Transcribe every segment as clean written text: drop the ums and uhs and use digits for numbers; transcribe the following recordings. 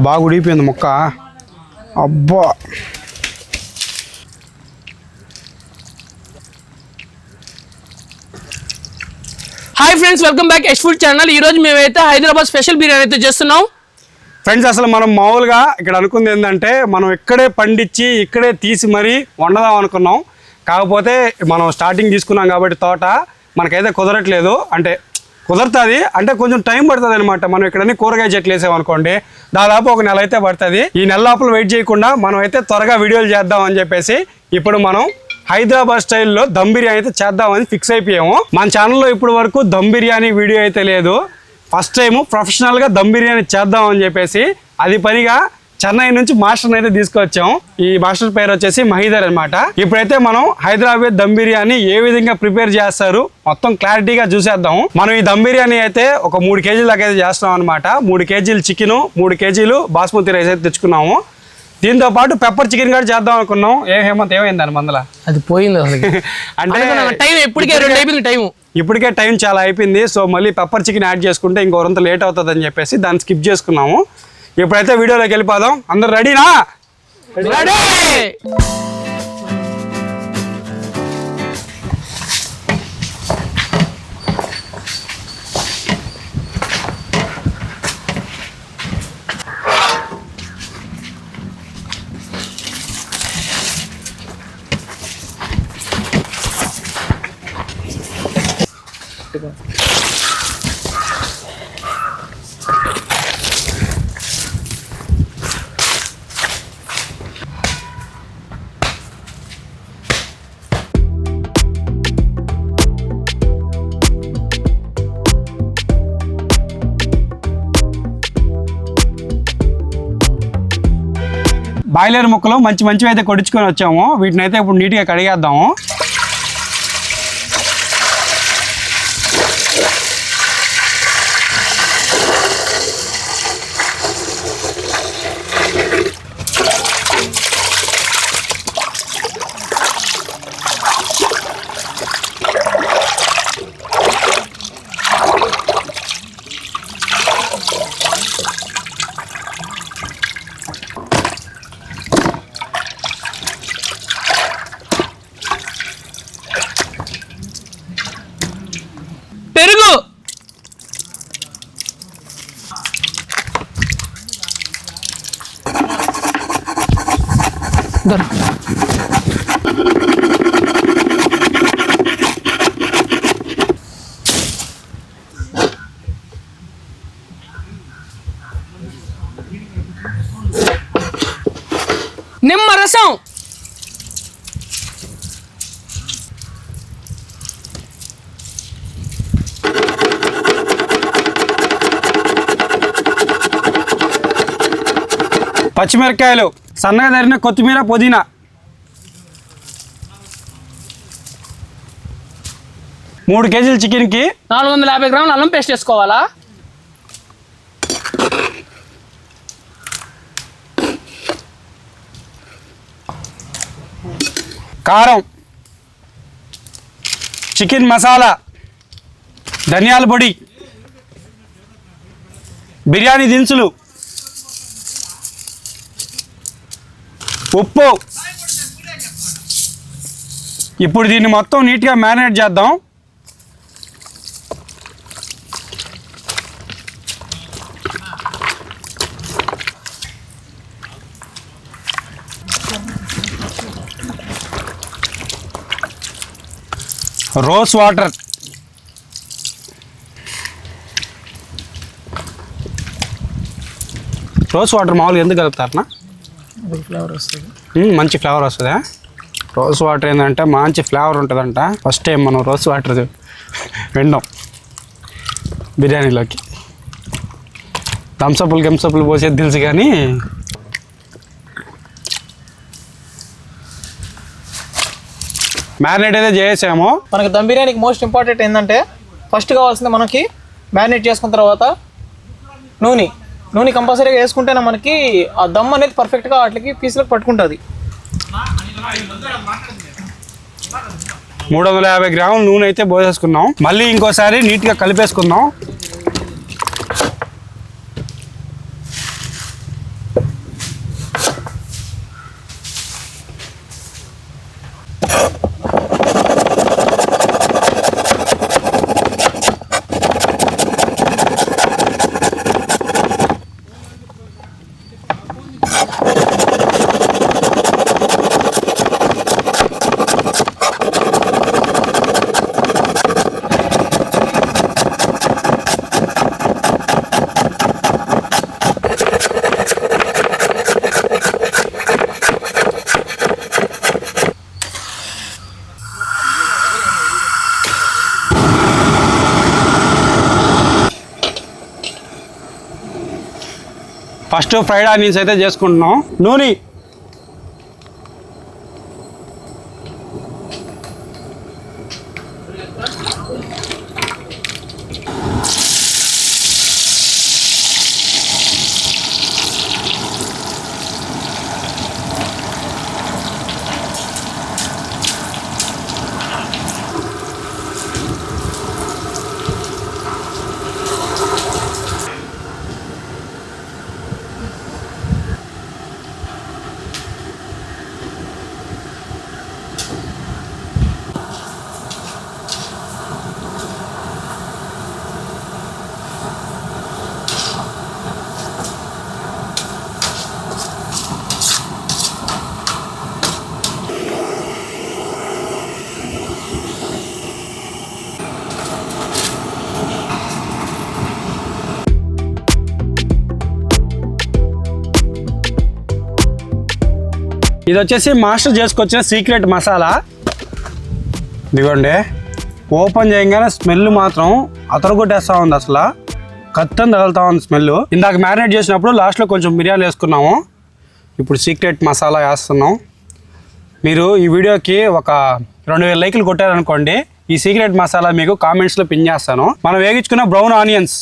బాగా ఉడిగిపోయింది ముక్క. అబ్బా hi friends, welcome back Yash food channel. ఈరోజు మేమైతే హైదరాబాద్ స్పెషల్ బిర్యానీ అయితే చేస్తున్నాం. ఫ్రెండ్స్, అసలు మనం మామూలుగా ఇక్కడ అనుకుంది ఏంటంటే మనం ఇక్కడే పండించి ఇక్కడే తీసి మరీ వండదాం అనుకున్నాం. కాకపోతే మనం స్టార్టింగ్ తీసుకున్నాం కాబట్టి తోట మనకైతే కుదరట్లేదు. అంటే కుదరుతుంది అంటే కొంచెం టైం పడుతుంది అనమాట. మనం ఇక్కడన్నీ కూరగాయ చెట్లు వేసామనుకోండి, దాదాపు ఒక నెల అయితే పడుతుంది. ఈ నెల లోపల వెయిట్ చేయకుండా మనం అయితే త్వరగా వీడియోలు చేద్దాం అని చెప్పేసి ఇప్పుడు మనం హైదరాబాద్ స్టైల్లో దమ్ బిర్యానీ అయితే చేద్దామని ఫిక్స్ అయిపోయాము. మన ఛానల్లో ఇప్పుడు వరకు దమ్ బిర్యానీ వీడియో అయితే లేదు. ఫస్ట్ టైము ప్రొఫెషనల్గా దమ్ బిర్యానీ చేద్దామని చెప్పేసి అది పనిగా చెన్నై నుంచి మాస్టర్ని అయితే తీసుకొచ్చాం. ఈ మాస్టర్ పేరు వచ్చేసి మహీధర్ అనమాట. ఇప్పుడైతే మనం హైదరాబాద్ దమ్ బిర్యానీ ఏ విధంగా ప్రిపేర్ చేస్తారు మొత్తం క్లారిటీగా చూసేద్దాం. మనం ఈ దమ్ బిర్యానీ అయితే ఒక 3 కేజీల దాకా అయితే చేస్తాం అనమాట. 3 కేజీలు చికెను, 3 కేజీలు బాస్మతి రైస్ అయితే తెచ్చుకున్నాము. దీంతో పాటు పెప్పర్ చికెన్ కూడా చేద్దాం అనుకున్నాం. హేమంత్ ఏమైంది దాని మందల? అది పోయింది అంటే టైం ఇప్పటికే 2 అయిపోయింది. ఇప్పటికే టైం చాలా అయిపోయింది. సో మళ్ళీ పెప్పర్ చికెన్ యాడ్ చేసుకుంటే ఇంకొంత లేట్ అవుతుంది అని చెప్పేసి దాన్ని స్కిప్ చేసుకున్నాము. ఇప్పుడైతే వీడియోలోకి వెళ్ళిపోదాం. అందరు రెడీనా? బాయిలర్ ముక్కలు మంచివి అయితే కొడుచుకొని వచ్చాము. వీటిని అయితే ఇప్పుడు నీట్గా కడిగేద్దాము. పెరుగు, నిమ్మరసం, పచ్చిమిరపకాయలు, సన్నగా తరిగిన కొత్తిమీర, పుదీనా, 3 కేజీల చికెన్కి 450 గ్రాముల అల్లం పేస్ట్ వేసుకోవాలా. కారం, చికెన్ మసాలా, ధనియాల పొడి, బిర్యానీ దినుసులు, ఉప్పు. ఇప్పుడు దీన్ని మొత్తం నీట్గా మ్యారినేట్ చేద్దాం. రోజ్ వాటర్, మామూలుగా ఎందుకు కలుపుతారనా? ఫ్లేవర్ వస్తుంది, మంచి ఫ్లేవర్ వస్తుందా? రోజ్ వాటర్ ఏంటంటే మంచి ఫ్లేవర్ ఉంటుందంట. ఫస్ట్ టైం మనం రోజ్ వాటర్ వింటాం బిర్యానీలోకి. థమ్సప్లు పోసేది తెలుసు కానీ మ్యారినేట్ అయితే చేసాము. మనకి దమ్ బిర్యానీకి మోస్ట్ ఇంపార్టెంట్ ఏంటంటే ఫస్ట్ కావాల్సింది మనకి మ్యారినేట్ చేసుకున్న తర్వాత నూనె కంపల్సరీగా వేసుకుంటేనే మనకి ఆ దమ్ అనేది పర్ఫెక్ట్గా వాటికి పీసులకు పట్టుకుంటుంది. 350 గ్రాముల నూనె అయితే పోసేసుకున్నాం. మళ్ళీ ఇంకోసారి నీట్గా కలిపేసుకుందాం. ఫస్ట్ ఫ్రైడ్ ఆనియన్స్ అయితే చేసుకుంటున్నాం. నూనె ఇది వచ్చేసి మాస్టర్ చేసుకొచ్చిన సీక్రెట్ మసాలా. ఇదిగోండి, ఓపెన్ చేయగానే స్మెల్ మాత్రం అతరగొట్టేస్తూ ఉంది. అసలు కత్తం తగులుతూ ఉంది స్మెల్. ఇందాక మ్యారినేట్ చేసినప్పుడు లాస్ట్లో కొంచెం మిరియాలు వేసుకున్నాము. ఇప్పుడు సీక్రెట్ మసాలా వేస్తున్నాం. మీరు ఈ వీడియోకి ఒక 2000 లైకులు కొట్టారనుకోండి, ఈ సీక్రెట్ మసాలా మీకు కామెంట్స్లో పిన్ చేస్తాను. మనం వేగించుకున్న బ్రౌన్ ఆనియన్స్,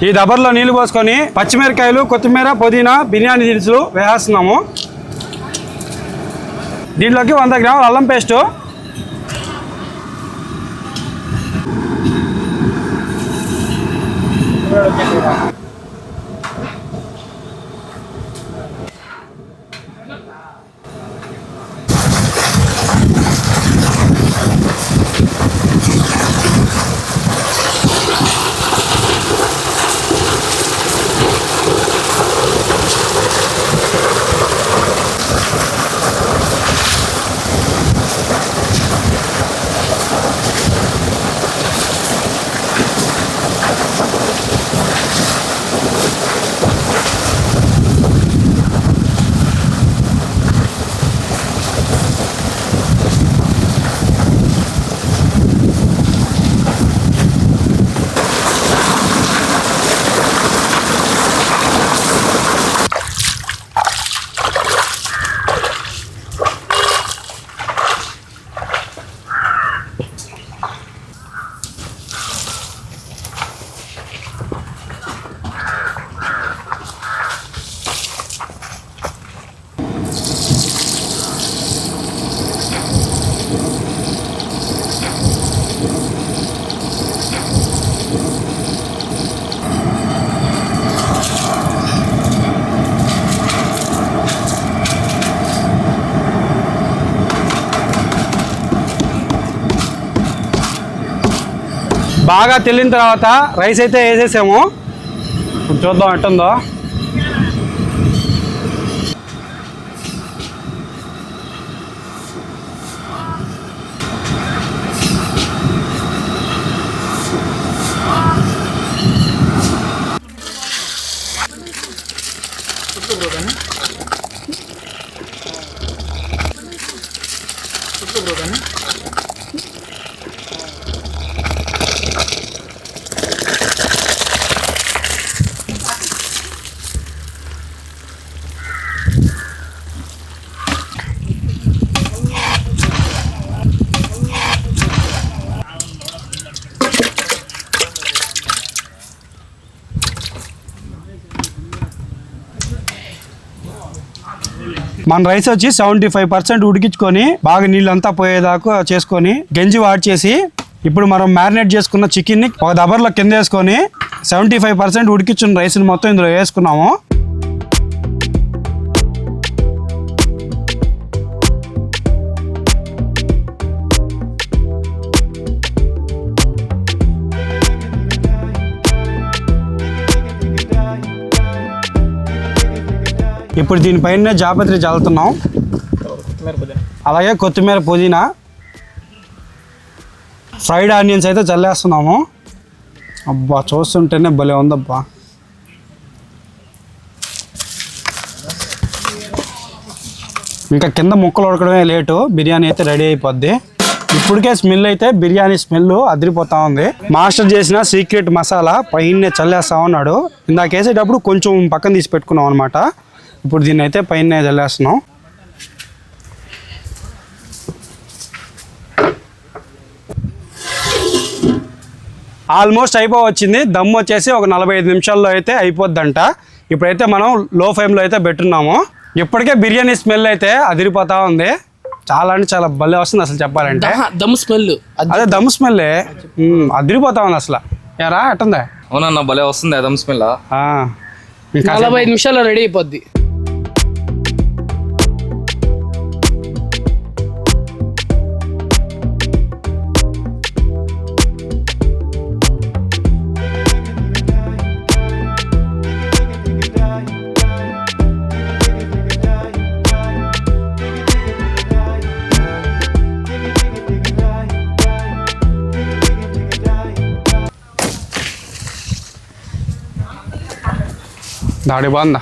ఈ దబర్లో నీళ్లు పోసుకొని పచ్చిమిరకాయలు, కొత్తిమీర, పుదీనా, బిర్యానీ దినుసులు వేస్తున్నాము. దీంట్లోకి 100 గ్రాముల అల్లం పేస్టు, బాగా తెల్లిన తర్వాత రైస్ అయితే వేసేసాము. చూద్దాం ఎట్టుందో. మన రైస్ వచ్చి 75% ఉడికించుకొని బాగా నీళ్ళంతా పోయేదాకా చేసుకొని గంజి వాడ్చేసి ఇప్పుడు మనం మ్యారినేట్ చేసుకున్న చికెన్ని ఒక దబర్లో కింద వేసుకొని 75% ఉడికించిన రైస్ని మొత్తం ఇందులో వేసుకున్నాము. ఇప్పుడు దీనిపైన జాపత్రి చల్లుతున్నాం, అలాగే కొత్తిమీర పుదీనా ఫ్రైడ్ ఆనియన్స్ అయితే చల్లేస్తున్నాము. అబ్బా చూస్తుంటేనే భలే ఉందబ్బా. ఇంకా కింద ముక్కలు ఉడకడమే లేటు, బిర్యానీ అయితే రెడీ అయిపోద్ది. ఇప్పటికే స్మెల్ అయితే బిర్యానీ స్మెల్ అదిరిపోతా ఉంది. మాస్టర్ చేసిన సీక్రెట్ మసాలా పైన చల్లేస్తా ఉన్నాడు. ఇందాక వేసేటప్పుడు కొంచెం పక్కన తీసి పెట్టుకున్నాం అనమాట. ఇప్పుడు దీన్ని అయితే పైన చల్లేస్తున్నాం. ఆల్మోస్ట్ అయిపోవచ్చింది. దమ్ వచ్చేసి ఒక 45 నిమిషాల్లో అయితే అయిపోద్దంట. ఇప్పుడైతే మనం లో ఫ్లేమ్లో అయితే పెట్టున్నాము. ఇప్పటికే బిర్యానీ స్మెల్ అయితే అదిరిపోతా ఉంది. చాలా అంటే చాలా భలే వస్తుంది అసలు చెప్పాలంటే. దమ్ స్మెల్, అదే దమ్ స్మెల్ అదిరిపోతా ఉంది అసలు. యారా ఎట్టుందా? అవునన్నా భలే వస్తుంది దమ్ స్మెల్. 45 నిమిషాల్లో రెడీ అయిపోద్ది. దాడి బాగుందా?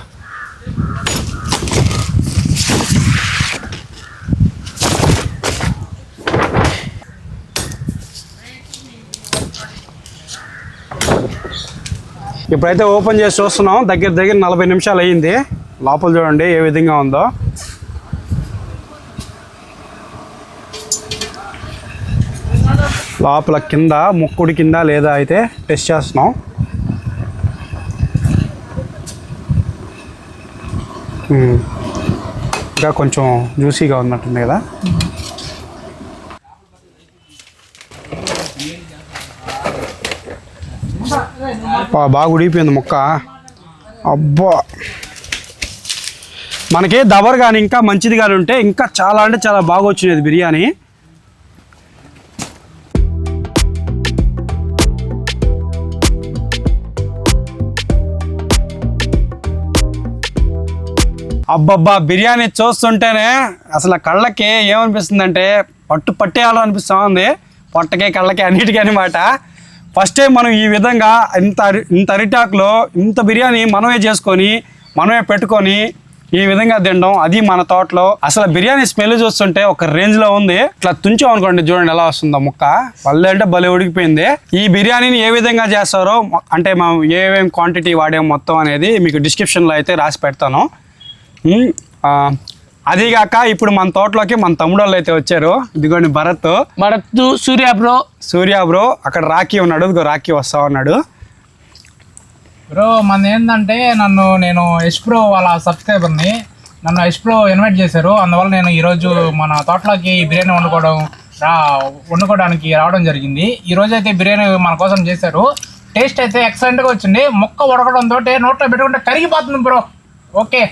ఇప్పుడైతే ఓపెన్ చేసి చూస్తున్నాం. దగ్గర 40 నిమిషాలు అయ్యింది. లోపల చూడండి ఏ విధంగా ఉందో. లోపల కింద ముక్కుడి కింద లేదా అయితే టెస్ట్ చేస్తున్నాం. ఇంకా కొంచెం జ్యూసీగా ఉన్నట్టుంది కదా. బాగా ఉడిగిపోయింది ముక్క. అబ్బా మనకి దబర్ కానీ ఇంకా మంచిది కానీ ఉంటే ఇంకా చాలా అంటే చాలా బాగా వచ్చినది బిర్యానీ. అబ్బబ్బా బిర్యానీ చూస్తుంటేనే అసలు కళ్ళకి ఏమనిపిస్తుంది అంటే పట్టేయాలో అనిపిస్తూ ఉంది. పొట్టకే కళ్ళకి అన్నిటికీ అనమాట. ఫస్ట్ టైం మనం ఈ విధంగా ఇంత అరిటాకులో ఇంత బిర్యానీ మనమే చేసుకొని మనమే పెట్టుకొని ఈ విధంగా తినడం, అది మన తోటలో. అసలు బిర్యానీ స్మెల్ చూస్తుంటే ఒక రేంజ్లో ఉంది. ఇట్లా తుంచాం అనుకోండి, చూడండి ఎలా వస్తుందో ముక్క. భలే అంటే భలే ఉడికిపోయింది. ఈ బిర్యానీని ఏ విధంగా చేస్తారో అంటే మనం ఏమేమి క్వాంటిటీ వాడాం మొత్తం అనేది మీకు డిస్క్రిప్షన్లో అయితే రాసి పెడతాను. అదిగాక ఇప్పుడు మన తోటలోకి మన తమ్ముడు వాళ్ళు అయితే వచ్చారు. ఇదిగోండి భరత్, సూర్య బ్రో. అక్కడ రాఖీ ఉన్నాడు, ఇదిగో రాఖీ వస్తా ఉన్నాడు. బ్రో మన ఏంటంటే నేను యష్ ప్రో వాళ్ళ సబ్స్క్రైబర్ని, నన్ను యష్ ప్రో ఇన్వైట్ చేశారు. అందువల్ల నేను ఈరోజు మన తోటలోకి బిర్యానీ వండుకోవడానికి రావడం జరిగింది. ఈరోజు అయితే బిర్యానీ మన కోసం చేశారు. టేస్ట్ అయితే ఎక్సలెంట్గా వచ్చింది. ముక్క ఉడకడంతో నోట్లో పెట్టుకుంటే కరిగిపోతుంది బ్రో. ఓకే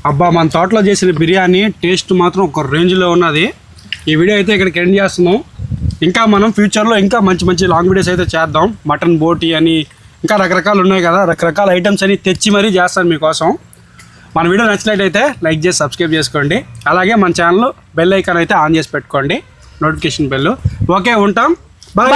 అబ్బా మన తోటలో చేసిన బిర్యానీ టేస్ట్ మాత్రం ఒక రేంజ్లో ఉన్నది. ఈ వీడియో అయితే ఇక్కడికి ఎండ్ చేస్తున్నాం. ఇంకా మనం ఫ్యూచర్లో ఇంకా మంచి మంచి లాంగ్ వీడియోస్ అయితే చేద్దాం. మటన్ బోటీ అని ఇంకా రకరకాలు ఉన్నాయి కదా, రకరకాల ఐటమ్స్ అని తెచ్చి మరీ చేస్తాను మీకోసం. మన వీడియో నచ్చినట్లయితే లైక్ చేసి సబ్స్క్రైబ్ చేసుకోండి. అలాగే మన ఛానల్ బెల్ ఐకాన్ అయితే ఆన్ చేసి పెట్టుకోండి, నోటిఫికేషన్ బెల్. ఓకే ఉంటాం, బాయ్.